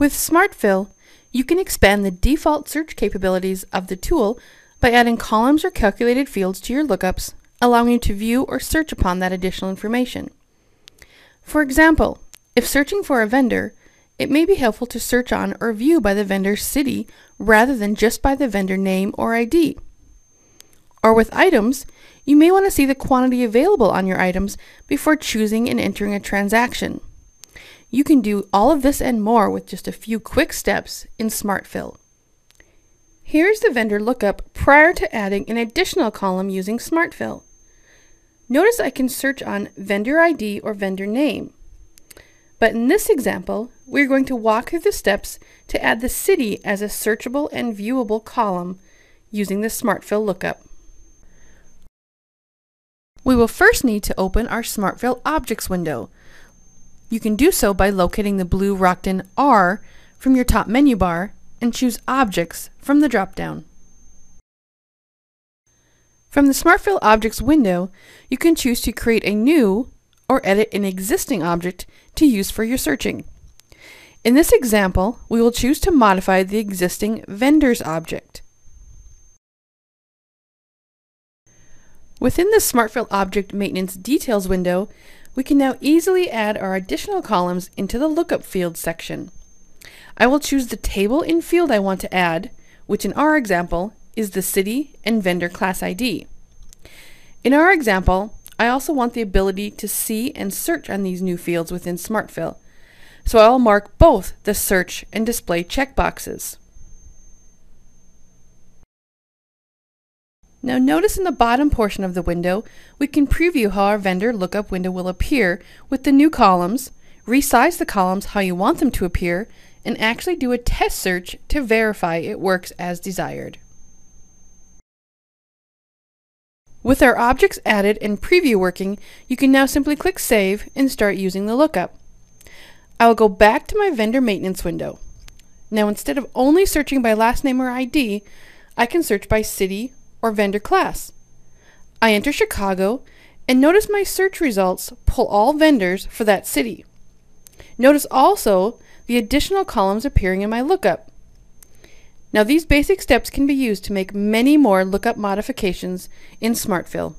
With SmartFill, you can expand the default search capabilities of the tool by adding columns or calculated fields to your lookups, allowing you to view or search upon that additional information. For example, if searching for a vendor, it may be helpful to search on or view by the vendor's city rather than just by the vendor name or ID. Or with items, you may want to see the quantity available on your items before choosing and entering a transaction. You can do all of this and more with just a few quick steps in SmartFill. Here's the vendor lookup prior to adding an additional column using SmartFill. Notice I can search on vendor ID or vendor name. But in this example, we're going to walk through the steps to add the city as a searchable and viewable column using the SmartFill lookup. We will first need to open our SmartFill Objects window. You can do so by locating the blue Rockton R from your top menu bar and choose Objects from the drop-down. From the SmartFill Objects window, you can choose to create a new or edit an existing object to use for your searching. In this example, we will choose to modify the existing vendors object. Within the SmartFill Object Maintenance Details window, we can now easily add our additional columns into the Lookup Fields section. I will choose the table and field I want to add, which in our example is the city and vendor class ID. In our example, I also want the ability to see and search on these new fields within SmartFill, so I'll mark both the search and display checkboxes. Now notice in the bottom portion of the window, we can preview how our vendor lookup window will appear with the new columns, resize the columns how you want them to appear, and actually do a test search to verify it works as desired. With our objects added and preview working, you can now simply click Save and start using the lookup. I will go back to my vendor maintenance window. Now instead of only searching by last name or ID, I can search by city or vendor class. I enter Chicago and notice my search results pull all vendors for that city. Notice also the additional columns appearing in my lookup. Now these basic steps can be used to make many more lookup modifications in SmartFill.